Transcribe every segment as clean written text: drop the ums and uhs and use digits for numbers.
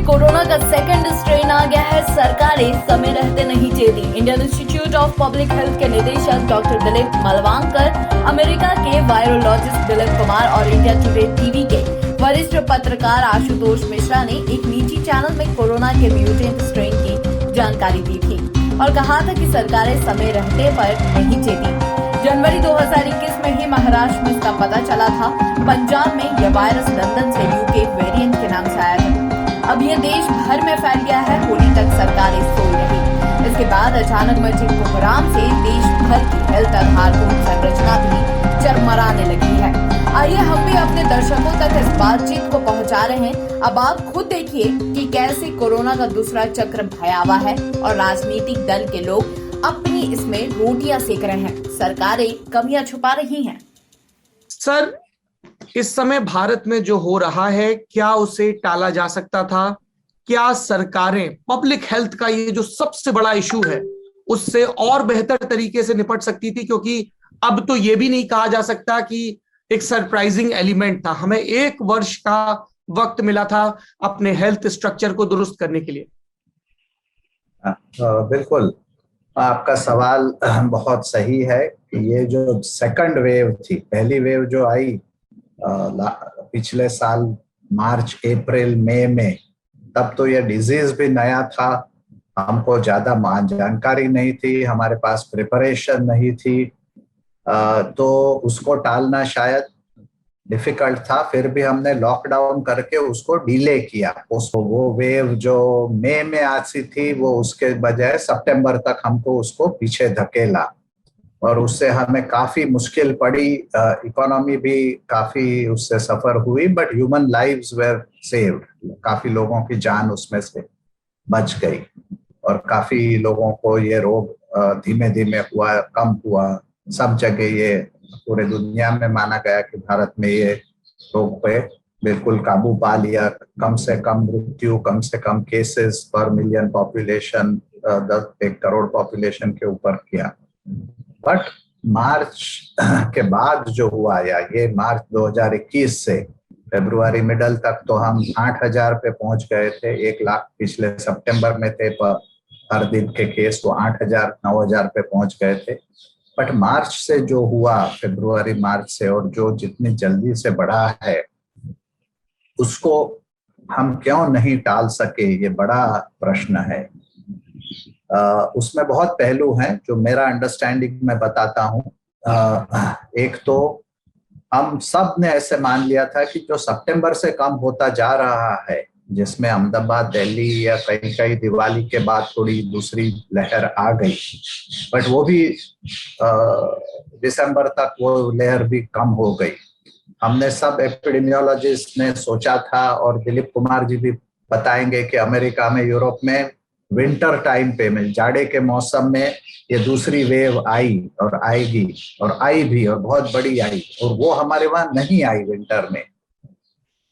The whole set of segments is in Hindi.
कोरोना का सेकंड स्ट्रेन आ गया है, सरकारें समय रहते नहीं चेती। Indian Institute of Public Health के निदेशक डॉक्टर दिलीप मलवांकर, अमेरिका के वायरोलॉजिस्ट दिलीप कुमार और इंडिया टुडे टीवी के वरिष्ठ पत्रकार आशुतोष मिश्रा ने एक निजी चैनल में कोरोना के म्यूटेंट स्ट्रेन की जानकारी दी थी और कहा था कि सरकारें समय रहते पर नहीं चेती। जनवरी 2021 में ही महाराष्ट्र में इसका पता चला था। पंजाब में यह वायरस लंदन से यूके वेरिएंट के नाम से आया था। अब यह देश भर में फैल गया है। होली तक सरकारें सोई रही। इसके बाद अचानक मचे कोहराम से देश भर की हेल्थ आधारभूत संरचना भी चरमराने लगी है। आइए हम भी अपने दर्शकों तक इस बातचीत को पहुंचा रहे हैं। अब आप खुद देखिए कि कैसे कोरोना का दूसरा चक्र भयावह है और राजनीतिक दल के लोग अपनी इसमें रोटियां सेक रहे हैं। सरकारें कमियां छुपा रही हैं। सर, इस समय भारत में जो हो रहा है, क्या उसे टाला जा सकता था? क्या सरकारें पब्लिक हेल्थ का ये जो सबसे बड़ा इशू है उससे और बेहतर तरीके से निपट सकती थी? क्योंकि अब तो ये भी नहीं कहा जा सकता कि एक सरप्राइजिंग एलिमेंट था। हमें 1 वर्ष का वक्त मिला था अपने हेल्थ स्ट्रक्चर को दुरुस्त करने के लिए। बिल्कुल, आपका सवाल बहुत सही है कि ये जो सेकंड वेव थी, पहली वेव जो आई पिछले साल मार्च अप्रैल मई में, तब तो ये डिजीज भी नया था। हमको ज्यादा जानकारी नहीं थी, हमारे पास प्रिपरेशन नहीं थी, तो उसको टालना शायद डिफिकल्ट था। फिर भी हमने लॉकडाउन करके उसको डिले किया। वो वेव जो मई में आती थी, वो उसके बजाय सितंबर तक हमको उसको पीछे धकेला और उससे हमें काफी मुश्किल पड़ी। इकोनॉमी भी काफी उससे सफर हुई, but human lives were saved. काफी लोगों की जान उसमें से बच गई और काफी लोगों को ये रोग धीमे धीमे कम हुआ। सब जगह ये पूरे दुनिया में माना गया कि भारत में ये रोग पे बिल्कुल काबू पा लिया। कम से कम मृत्यु, कम से कम केसेस पर मिलियन पॉपुलेशन, 1 करोड़ पॉपुलेशन के ऊपर किया। बट मार्च के बाद जो हुआ, या ये मार्च 2021 से फरवरी मिडल तक, तो हम 8,000 पे पहुंच गए थे। 1 लाख पिछले सितंबर में थे, पर हर दिन के केस वो 8,000 9,000 पे पहुंच गए थे। बट मार्च से जो हुआ, फरवरी मार्च से, और जो जितनी जल्दी से बढ़ा है, उसको हम क्यों नहीं टाल सके, ये बड़ा प्रश्न है। उसमें बहुत पहलू हैं जो मेरा अंडरस्टैंडिंग में बताता हूँ। एक तो हम सब ने ऐसे मान लिया था कि जो सितंबर से कम होता जा रहा है, जिसमें अहमदाबाद, दिल्ली या कई दिवाली के बाद थोड़ी दूसरी लहर आ गई, बट वो भी दिसंबर तक वो लहर भी कम हो गई। हमने सब एपिडेमियोलॉजिस्ट ने सोचा था, और दिलीप कुमार जी भी बताएंगे कि अमेरिका में, यूरोप में विंटर टाइम पे में, जाड़े के मौसम में ये दूसरी वेव आई और आएगी, और आई भी, और बहुत बड़ी आई। और वो हमारे वहां नहीं आई विंटर में।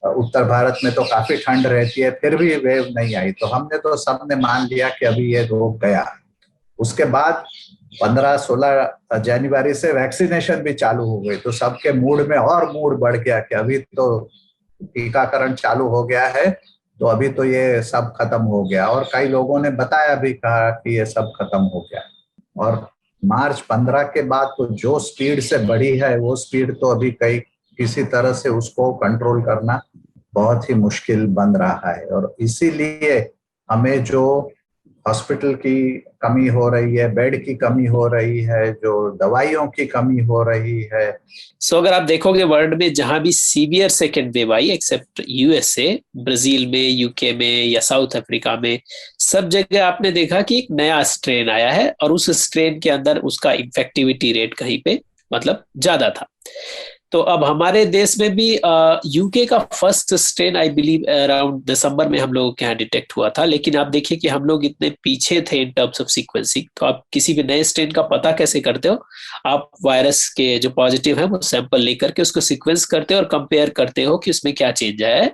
उत्तर भारत में तो काफी ठंड रहती है, फिर भी वेव नहीं आई। तो हमने तो सबने मान लिया कि अभी ये रोग गया। उसके बाद 15-16 जनवरी से वैक्सीनेशन भी चालू हो गई, तो सबके मूड में और मूड बढ़ गया कि अभी तो टीकाकरण चालू हो गया है, तो अभी तो ये सब खत्म हो गया। और कई लोगों ने बताया भी, कहा कि ये सब खत्म हो गया। और मार्च 15 के बाद तो जो स्पीड से बढ़ी है, वो स्पीड तो अभी किसी तरह से उसको कंट्रोल करना बहुत ही मुश्किल बन रहा है। और इसीलिए हमें जो हॉस्पिटल की कमी हो रही है, बेड की कमी हो रही है, जो दवाइयों की कमी हो रही है। अगर आप देखोगे वर्ल्ड में जहां भी सीवियर सेकेंड वेव आई, एक्सेप्ट यूएसए, ब्राजील में, यूके में या साउथ अफ्रीका में, सब जगह आपने देखा कि एक नया स्ट्रेन आया है और उस स्ट्रेन के अंदर उसका इन्फेक्टिविटी रेट कहीं पे मतलब ज्यादा था। तो अब हमारे देश में भी यूके का first strain I believe around December में हम लोगों के यहाँ डिटेक्ट हुआ था। लेकिन आप देखिए कि हम लोग इतने पीछे थे इन टर्म्स ऑफ सीक्वेंसिंग। तो आप किसी भी नए स्ट्रेन का पता कैसे करते हो? आप वायरस के जो पॉजिटिव है वो सैंपल लेकर के उसको सीक्वेंस करते हो और कंपेयर करते हो कि उसमें क्या चेंज आया है।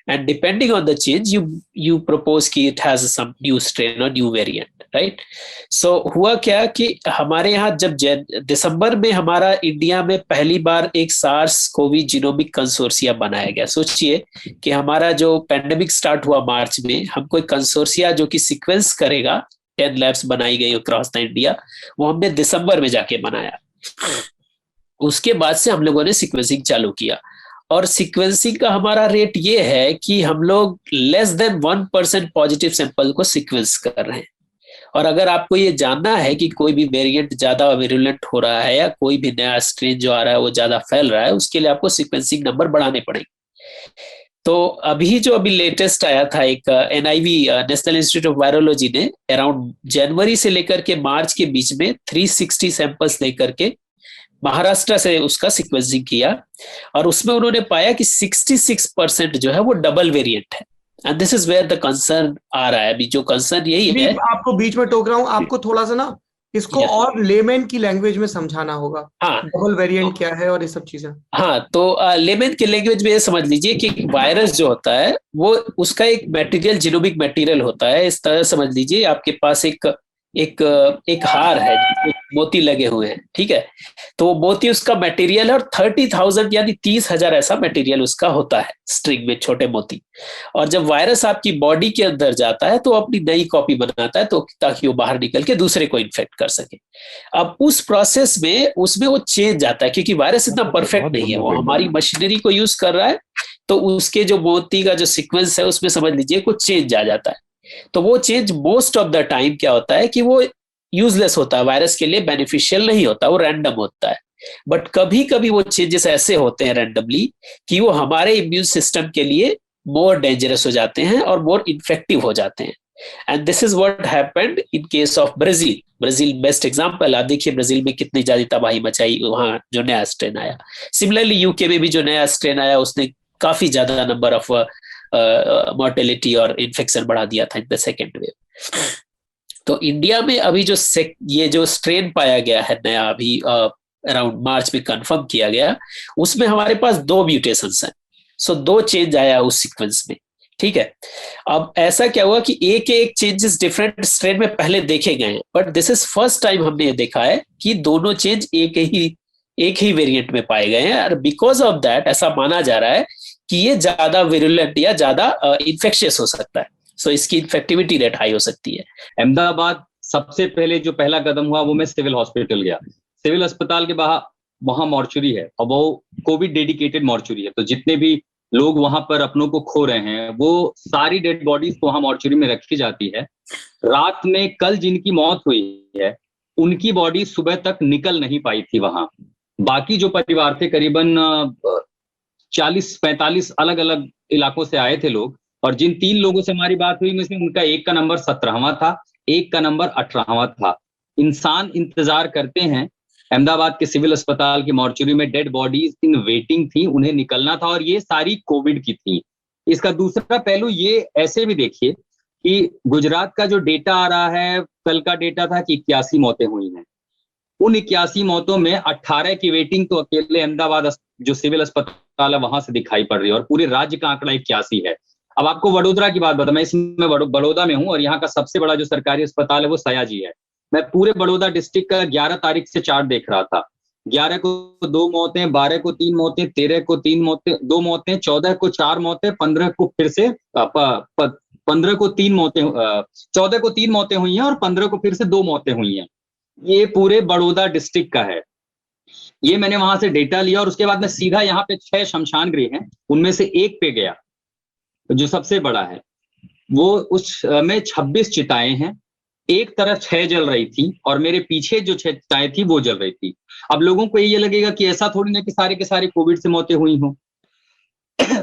and depending on the change you propose कि it has some new strain or new variant, right? So हुआ क्या कि हमारे यहाँ जब दिसंबर में हमारा इंडिया में पहली बार एक सार्स कोवी जीनोमिक कंसोर्सिया बनाया गया। सोचिए कि हमारा जो पेंडेमिक स्टार्ट हुआ मार्च में, हम कोई कंसोर्सिया जो कि सीक्वेंस करेगा, 10 लैब्स बनाई गई अक्रॉस द इंडिया, वो हमने दिसंबर में जाके बनाया। उसके बाद से हम लोगों ने सीक्वेंसिंग चालू किया, और सीक्वेंसिंग का हमारा रेट ये है कि हम लोग लेस देन 1% पॉजिटिव सैंपल को सीक्वेंस कर रहे हैं। और अगर आपको ये जानना है कि कोई भी वेरिएंट ज्यादा विरुलेंट हो रहा है या कोई भी नया स्ट्रेन जो आ रहा है वो ज्यादा फैल रहा है, उसके लिए आपको सीक्वेंसिंग नंबर बढ़ाने पड़ेंगे। तो अभी लेटेस्ट आया था एक NIV national institute of virology ने अराउंड जनवरी से लेकर के मार्च के बीच में 360 सैंपल्स लेकर के महाराष्ट्र से उसका सीक्वेंसिंग किया, और उसमें उन्होंने पाया कि 66% जो है वो डबल वेरिएंट है। And this is where the concern आ रहा है। अभी जो कंसर्न यही है, आपको बीच में टोक रहा हूं, आपको थोड़ा सा ना इसको और लेमैन की लैंग्वेज में समझाना होगा। हाँ, डबल वेरिएंट क्या है और ये सब चीजें। हाँ, तो लेमैन की लैंग्वेज में ये समझ लीजिए कि वायरस जो होता है वो उसका एक मटेरियल जीनोमिक मटेरियल होता है। इस तरह समझ लीजिए आपके पास एक हार है, मोती लगे हुए हैं, ठीक है, तो मोती उसका मटेरियल है, और 30,000 यानी 30,000 ऐसा मटेरियल उसका होता है स्ट्रिंग में, छोटे मोती। और जब वायरस आपकी बॉडी के अंदर जाता है तो अपनी नई कॉपी बनाता है, तो ताकि वो बाहर निकल के दूसरे को इन्फेक्ट कर सके। अब उस प्रोसेस में उसमें वो चेंज आता है, क्योंकि वायरस इतना परफेक्ट नहीं है, वो हमारी मशीनरी को यूज कर रहा है, तो उसके जो मोती का जो सीक्वेंस है उसमें समझ लीजिए कुछ चेंज आ जाता है। तो वो change most of the time क्या होता है कि वो यूजलेस होता है, वायरस के लिए बेनिफिशियल नहीं होता, वो रैंडम होता है। बट कभी कभी वो चेंजेस ऐसे होते हैं रैंडमली कि वो हमारे इम्यून सिस्टम के लिए मोर डेंजरस हो जाते हैं और मोर इन्फेक्टिव हो जाते हैं। And this is what happened in case of Brazil. Brazil best example. आप देखिए ब्राजील में कितनी ज्यादा तबाही मचाई वहां जो नया स्ट्रेन आया। सिमिलरली यूके में भी जो नया स्ट्रेन आया उसने काफी ज्यादा नंबर ऑफ मॉर्टेलिटी और इन्फेक्शन बढ़ा दिया था इन द सेकेंड वेव। तो इंडिया में अभी जो ये जो स्ट्रेन पाया गया है नया, अभी अराउंड मार्च में कंफर्म किया गया, उसमें हमारे पास 2 म्यूटेशंस हैं। सो 2 चेंज आया उस सीक्वेंस में, ठीक है। अब ऐसा क्या हुआ कि एक चेंजेस डिफरेंट स्ट्रेन में पहले देखे गए हैं, but this is first time हमने ये देखा है कि दोनों चेंज एक ही वेरिएंट में पाए गए हैं, और बिकॉज ऑफ दैट ऐसा माना जा रहा है कि ये ज्यादा विरुलेंट या ज्यादा इन्फेक्शियस हो सकता है। सो इसकी इन्फेक्टिविटी रेट हाई हो सकती है। अहमदाबाद सबसे पहले जो पहला कदम हुआ वो मैं सिविल हॉस्पिटल गया। सिविल अस्पताल के बाहर वहां मॉर्चुरी है, और वो कोविड डेडिकेटेड मॉर्चुरी है, तो जितने भी लोग वहां पर अपनों को खो रहे हैं वो सारी डेड बॉडीज वहां मॉर्चुरी में रखी जाती है। रात में कल जिनकी मौत हुई है उनकी बॉडी सुबह तक निकल नहीं पाई थी वहां। बाकी जो परिवार थे करीबन 40-45 अलग अलग इलाकों से आए थे लोग, और जिन 3 लोगों से हमारी बात हुई में से उनका एक का नंबर 17वां था, एक का नंबर 18वां था। इंसान इंतजार करते हैं। अहमदाबाद के सिविल अस्पताल की मॉर्चुरी में डेड बॉडीज इन वेटिंग थी, उन्हें निकलना था, और ये सारी कोविड की थी। इसका दूसरा पहलू ये ऐसे भी देखिए कि गुजरात का जो डेटा आ रहा है, कल का डेटा था कि 81 मौतें हुई हैं। उन 81 मौतों में 18 की वेटिंग तो अकेले अहमदाबाद जो सिविल अस्पताल है वहां से दिखाई पड़ रही है, और पूरे राज्य का आंकड़ा 81 है। अब आपको वडोदरा की बात बता, मैं इसमें बड़ौदा में हूं, और यहाँ का सबसे बड़ा जो सरकारी अस्पताल है वो सयाजी है। मैं पूरे बड़ौदा डिस्ट्रिक्ट का 11 तारीख से चार्ट देख रहा था। 11 को 2 मौतें, 12 को 3 मौतें, 13 को 3 मौतें, 2 मौतें, 14 को 4 मौतें, 15 को फिर से 15 को 3 मौतें, 14 को 3 मौतें हुई हैं, और 15 को फिर से 2 मौतें हुई हैं। ये पूरे बड़ौदा डिस्ट्रिक्ट का है। ये मैंने वहां से डेटा लिया, और उसके बाद में सीधा यहाँ पे 6 शमशान गृह हैं, उनमें से एक पे गया जो सबसे बड़ा है। वो उसमें 26 चिताएं हैं। एक तरफ 6 जल रही थी, और मेरे पीछे जो 6 चिताएं थी वो जल रही थी। अब लोगों को ये लगेगा कि ऐसा थोड़ी ना कि सारे के सारे कोविड से मौतें हुई हों।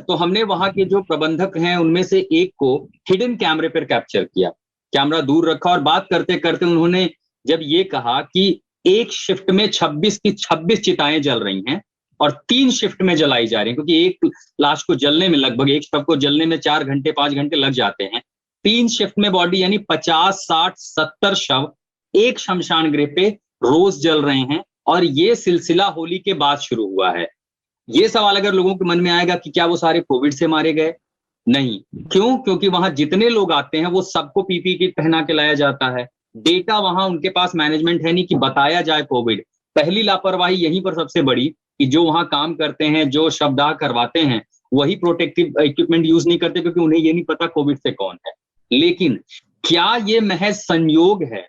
तो हमने वहां के जो प्रबंधक हैं उनमें से एक को हिडन कैमरे पर कैप्चर किया, कैमरा दूर रखा, और बात करते करते उन्होंने जब ये कहा कि एक शिफ्ट में 26 की 26 चिताएं जल रही हैं, और 3 शिफ्ट में जलाई जा रही हैं, क्योंकि एक लाश को जलने में लगभग, एक शव को जलने में 4 घंटे 5 घंटे लग जाते हैं। 3 शिफ्ट में बॉडी यानी 50, 60, 70 शव एक शमशान गृह पे रोज जल रहे हैं, और ये सिलसिला होली के बाद शुरू हुआ है। ये सवाल अगर लोगों के मन में आएगा कि क्या वो सारे कोविड से मारे गए, नहीं। क्यों? क्योंकि वहां जितने लोग आते हैं वो सबको पीपीई किट पहना के लाया जाता है। डेटा वहां उनके पास मैनेजमेंट है नहीं कि बताया जाए कोविड। पहली लापरवाही यहीं पर सबसे बड़ी कि जो वहां काम करते हैं, जो शवदाह करवाते हैं, वही प्रोटेक्टिव इक्विपमेंट यूज नहीं करते क्योंकि उन्हें ये नहीं पता कोविड से कौन है। लेकिन क्या ये महज संयोग है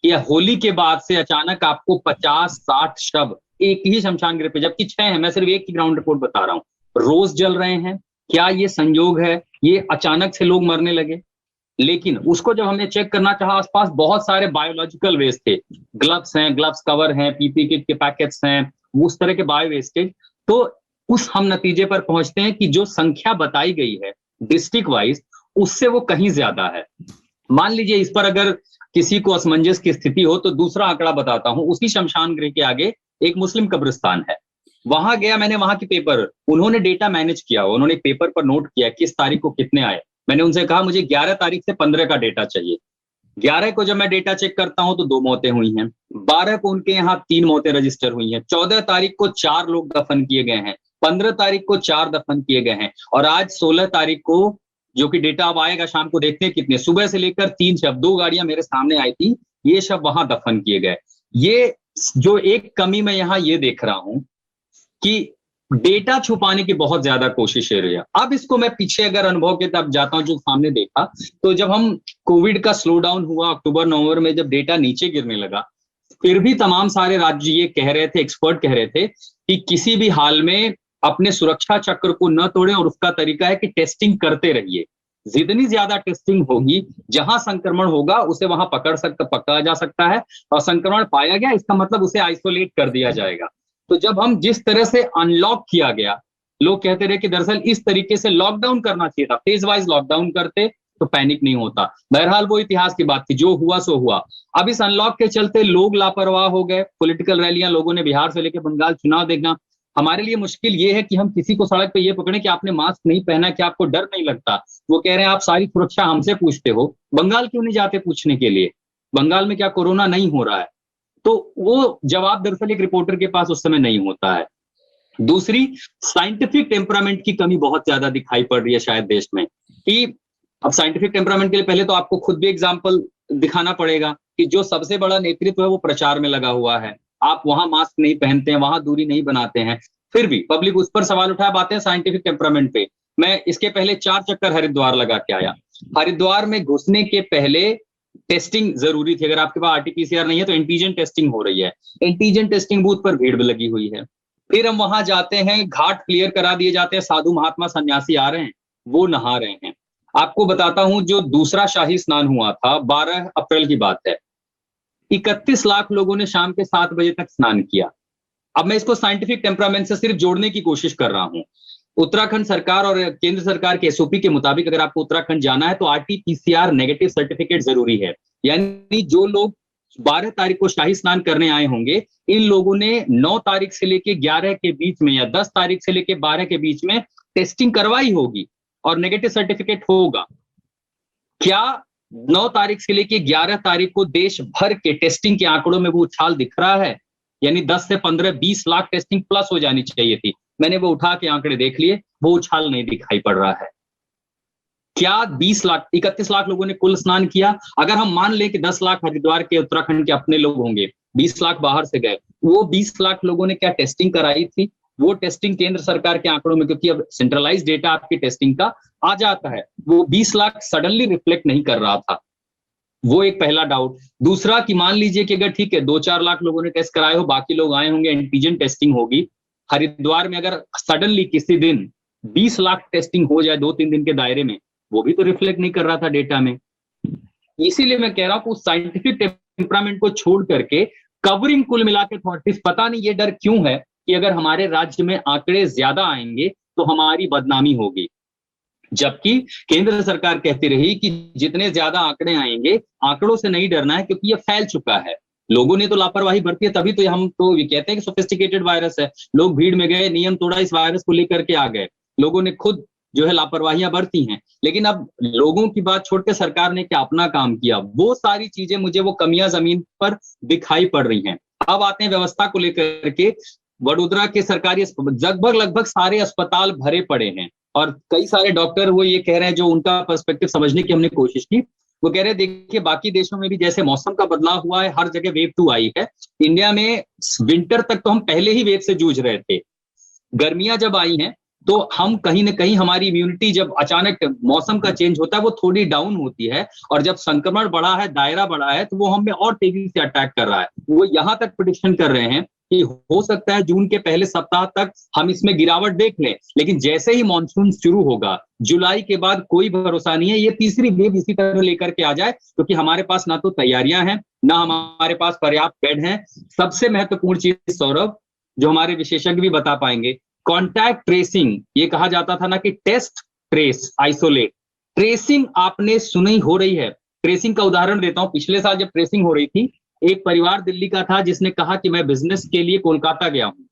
कि होली के बाद से अचानक आपको 50-60 शव एक ही शमशान गृह पे, जबकि 6 है, मैं सिर्फ एक की ग्राउंड रिपोर्ट बता रहा हूँ, रोज जल रहे हैं? क्या ये संयोग है? ये अचानक से लोग मरने लगे? लेकिन उसको जब हमने चेक करना चाहा, आसपास बहुत सारे बायोलॉजिकल वेस्ट थे, ग्लव्स हैं, ग्लव्स कवर हैं, पीपी किट के पैकेट्स हैं, उस तरह के बायो वेस्टेज। तो उस हम नतीजे पर पहुंचते हैं कि जो संख्या बताई गई है डिस्ट्रिक्ट वाइज, उससे वो कहीं ज्यादा है। मान लीजिए इस पर अगर किसी को असमंजस की स्थिति हो तो दूसरा आंकड़ा बताता हूं। उसी शमशान गृह के आगे एक मुस्लिम कब्रिस्तान है, वहां गया मैंने, वहां के पेपर, उन्होंने डेटा मैनेज किया, उन्होंने पेपर पर नोट किया किस तारीख को कितने आए। मैंने उनसे कहा मुझे 11 तारीख से 15 का डेटा चाहिए। 11 को जब मैं डेटा चेक करता हूं तो 2 मौतें हुई हैं, 12 को उनके यहाँ 3 मौतें रजिस्टर हुई हैं, 14 तारीख को 4 लोग दफन किए गए हैं, 15 तारीख को 4 दफन किए गए हैं, और आज 16 तारीख को, जो कि डेटा अब आएगा शाम को, देखते हैं कितने, सुबह से लेकर 3 शव, 2 गाड़ियां मेरे सामने आई थी, ये शव वहां दफन किए गए। ये जो एक कमी मैं यहाँ ये देख रहा हूं कि डेटा छुपाने की बहुत ज्यादा कोशिश है रही है। अब इसको मैं पीछे अगर अनुभव के तब जाता हूं, जो सामने देखा, तो जब हम कोविड का स्लो डाउन हुआ अक्टूबर नवंबर में, जब डेटा नीचे गिरने लगा, फिर भी तमाम सारे राज्य ये कह रहे थे, एक्सपर्ट कह रहे थे कि किसी भी हाल में अपने सुरक्षा चक्र को न तोड़ें, और उसका तरीका है कि टेस्टिंग करते रहिए। जितनी ज्यादा टेस्टिंग होगी, जहां संक्रमण होगा उसे वहां पकड़ा जा सकता है, और संक्रमण पाया गया इसका मतलब उसे आइसोलेट कर दिया जाएगा। तो जब हम जिस तरह से अनलॉक किया गया, लोग कहते रहे कि दरअसल इस तरीके से लॉकडाउन करना चाहिए था, फेज वाइज लॉकडाउन करते तो पैनिक नहीं होता। बहरहाल वो इतिहास की बात थी, जो हुआ सो हुआ। अब इस अनलॉक के चलते लोग लापरवाह हो गए, पॉलिटिकल रैलियां लोगों ने बिहार से लेकर बंगाल, चुनाव देखना। हमारे लिए मुश्किल ये है कि हम किसी को सड़क पे ये पकड़े कि आपने मास्क नहीं पहना, कि आपको डर नहीं लगता। वो कह रहे हैं आप सारी सुरक्षा हमसे पूछते हो, बंगाल क्यों नहीं जाते पूछने के लिए, बंगाल में क्या कोरोना नहीं हो रहा है? तो वो जवाब दरअसल एक रिपोर्टर के पास उस समय नहीं होता है। दूसरी, साइंटिफिक टेम्परामेंट की कमी बहुत ज्यादा दिखाई पड़ रही है शायद देश में, कि अब साइंटिफिक टेम्परामेंट के लिए पहले तो आपको खुद भी एग्जाम्पल दिखाना पड़ेगा कि जो सबसे बड़ा नेतृत्व है वो प्रचार में लगा हुआ है, आप वहां मास्क नहीं पहनते हैं, वहां दूरी नहीं बनाते हैं, फिर भी पब्लिक उस पर सवाल उठाया। बातें हैं साइंटिफिक टेम्परामेंट पे, मैं इसके पहले 4 चक्कर हरिद्वार लगा के आया। हरिद्वार में घुसने के पहले टेस्टिंग जरूरी थी, अगर आपके पास आरटीपीसीआर नहीं है तो एंटीजन टेस्टिंग हो रही है, एंटीजन टेस्टिंग बूथ पर भीड़ लगी हुई है। फिर हम वहां जाते हैं, घाट क्लियर करा दिए जाते हैं, साधु महात्मा सन्यासी आ रहे हैं, वो नहा रहे हैं। आपको बताता हूं, जो दूसरा शाही स्नान हुआ था 12 अप्रैल की बात है, 31 लाख लोगों ने शाम के 7 बजे तक स्नान किया। अब मैं इसको साइंटिफिक टेम्परामेंट से सिर्फ जोड़ने की कोशिश कर रहा हूं। उत्तराखंड सरकार और केंद्र सरकार के एसओपी के मुताबिक अगर आपको उत्तराखंड जाना है तो आरटीपीसीआर नेगेटिव सर्टिफिकेट जरूरी है। यानी जो लोग 12 तारीख को शाही स्नान करने आए होंगे, इन लोगों ने 9 तारीख से लेके 11 के बीच में या 10 तारीख से लेके 12 के बीच में टेस्टिंग करवाई होगी और नेगेटिव सर्टिफिकेट होगा। क्या 9 तारीख से लेके 11 तारीख को देश भर के टेस्टिंग के आंकड़ों में वो उछाल दिख रहा है? यानी 10 से 15-20 लाख टेस्टिंग प्लस हो जानी चाहिए थी। मैंने वो उठा के आंकड़े देख लिए, वो उछाल नहीं दिखाई पड़ रहा है। क्या 31 लाख लोगों ने कुल स्नान किया? अगर हम मान लें कि 10 लाख हरिद्वार के उत्तराखंड के अपने लोग होंगे, 20 लाख बाहर से गए, वो 20 लाख लोगों ने क्या टेस्टिंग कराई थी? वो टेस्टिंग केंद्र सरकार के आंकड़ों में, क्योंकि अब सेंट्रलाइज डेटा आपकी टेस्टिंग का आ जाता है, वो 20 लाख सडनली रिफ्लेक्ट नहीं कर रहा था। वो एक पहला डाउट। दूसरा कि मान लीजिए कि अगर ठीक है 2-4 लाख लोगों ने टेस्ट कराए हो, बाकी लोग आए होंगे, एंटीजन टेस्टिंग होगी हरिद्वार में, अगर सडनली किसी दिन 20 लाख टेस्टिंग हो जाए 2-3 दिन के दायरे में, वो भी तो रिफ्लेक्ट नहीं कर रहा था डेटा में। इसीलिए मैं कह रहा हूं कि उस साइंटिफिक टेम्परामेंट को छोड़ करके कवरिंग कुल मिला के अथॉरिटीज, पता नहीं ये डर क्यों है कि अगर हमारे राज्य में आंकड़े ज्यादा आएंगे तो हमारी बदनामी होगी, जबकि केंद्र सरकार कहती रही कि जितने ज्यादा आंकड़े आएंगे, आंकड़ों से नहीं डरना है क्योंकि ये फैल चुका है। लोगों ने तो लापरवाही बरती है, तभी तो हम तो ये कहते हैं कि सोफिस्टिकेटेड वायरस है। लोग भीड़ में गए, नियम तोड़ा, इस वायरस को लेकर के आ गए, लोगों ने खुद जो है लापरवाहियां बरती हैं। लेकिन अब लोगों की बात छोड़ के सरकार ने क्या अपना काम किया, वो सारी चीजें मुझे वो कमियां जमीन पर दिखाई पड़ रही हैं। अब आते हैं व्यवस्था को लेकर के। वडोदरा के सरकारी लगभग सारे अस्पताल भरे पड़े हैं, और कई सारे डॉक्टर वो ये कह रहे हैं, जो उनका पर्सपेक्टिव समझने की हमने कोशिश की, वो कह रहे हैं देखिए बाकी देशों में भी जैसे मौसम का बदलाव हुआ है, हर जगह वेव 2 आई है। इंडिया में विंटर तक तो हम पहले ही वेव से जूझ रहे थे। गर्मियां जब आई हैं तो हम कहीं ना कहीं हमारी इम्यूनिटी जब अचानक मौसम का चेंज होता है वो थोड़ी डाउन होती है, और जब संक्रमण बढ़ा है, दायरा बढ़ा है, तो वो हमें और तेजी से अटैक कर रहा है। वो यहां तक प्रेडिक्शन कर रहे हैं कि हो सकता है जून के पहले सप्ताह तक हम इसमें गिरावट देख लें, लेकिन जैसे ही मॉनसून शुरू होगा जुलाई के बाद कोई भरोसा नहीं है, ये तीसरी वेव इसी तरह लेकर के आ जाए, क्योंकि हमारे पास ना तो तैयारियां हैं, ना हमारे पास पर्याप्त बेड हैं। सबसे महत्वपूर्ण चीज सौरभ, जो हमारे विशेषज्ञ भी बता पाएंगे, कॉन्टैक्ट ट्रेसिंग। ये कहा जाता था ना कि टेस्ट, ट्रेस, आइसोलेट। ट्रेसिंग आपने सुनी हो रही है। ट्रेसिंग का उदाहरण देता हूं, पिछले साल जब ट्रेसिंग हो रही थी, एक परिवार दिल्ली का था जिसने कहा कि मैं बिजनेस के लिए कोलकाता गया हूं,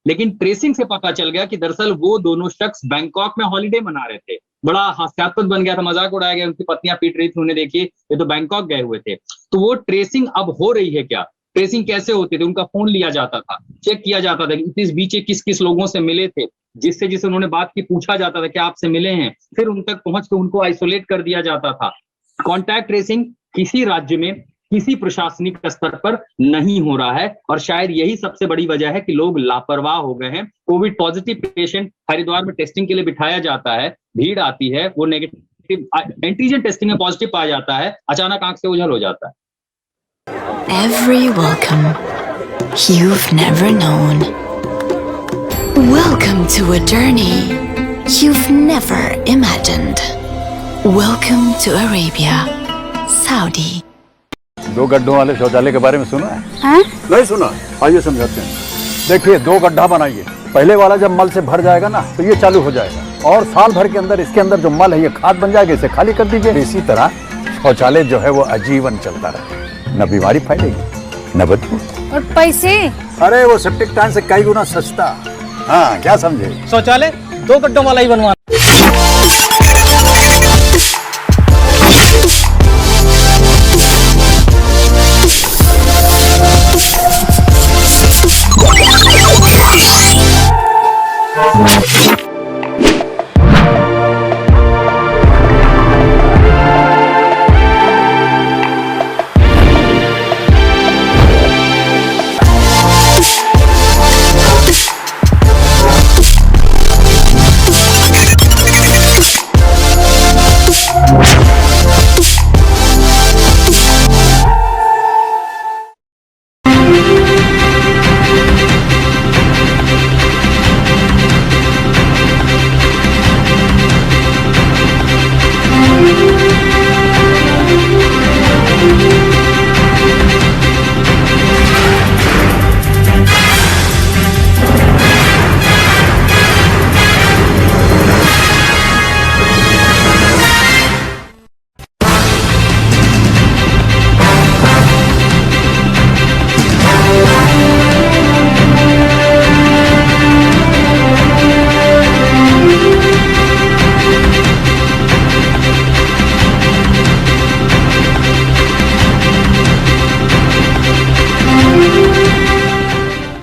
लेकिन ट्रेसिंग से पता चल गया कि दरअसल वो दोनों शख्स बैंकॉक में हॉलिडे मना रहे थे। बड़ा हास्यास्पद बन गया था, मजाक उड़ाया गया, उनकी पत्नियां पीट रही थी, उन्हें देखिए ये तो बैंकॉक गए हुए थे। तो वो ट्रेसिंग अब हो रही है क्या? ट्रेसिंग कैसे होती थी? उनका फोन लिया जाता था, चेक किया जाता था कि इस बीच किस किस लोगों से मिले थे, जिससे उन्होंने बात की, पूछा जाता था कि आपसे मिले हैं, फिर उन तक पहुंच के उनको आइसोलेट कर दिया जाता था। कॉन्टैक्ट ट्रेसिंग किसी राज्य में किसी प्रशासनिक स्तर पर नहीं हो रहा है, और शायद यही सबसे बड़ी वजह है कि लोग लापरवाह हो गए हैं। कोविड पॉजिटिव पेशेंट हरिद्वार में टेस्टिंग के लिए बिठाया जाता है, भीड़ आती है, वो नेगेटिव एंटीजन टेस्टिंग में पॉजिटिव पाया जाता है, अचानक आंख से ओझल हो जाता है। Every welcome you've never known. Welcome to a journey you've never imagined. Welcome to Arabia, Saudi. 2 गड्ढों वाले शौचालय के बारे में सुना है? हाँ? नहीं सुना? आइए समझाते हैं। देखिए, 2 गड्ढा बनाइए। पहले वाला जब मल से भर जाएगा ना, तो ये चालू हो जाएगा, और साल भर के अंदर इसके अंदर जो मल है ये खाद बन जाएगा, इसे खाली कर दीजिए। इसी तरह शौचालय जो है वो आजीवन चलता रहे, न बीमारी फैलेगी न बदबू। और पैसे? अरे वो सेप्टिक टैंक से कई गुना सस्ता। हाँ, क्या समझे? शौचालय 2 गड्ढों वाला ही बनवाना। What?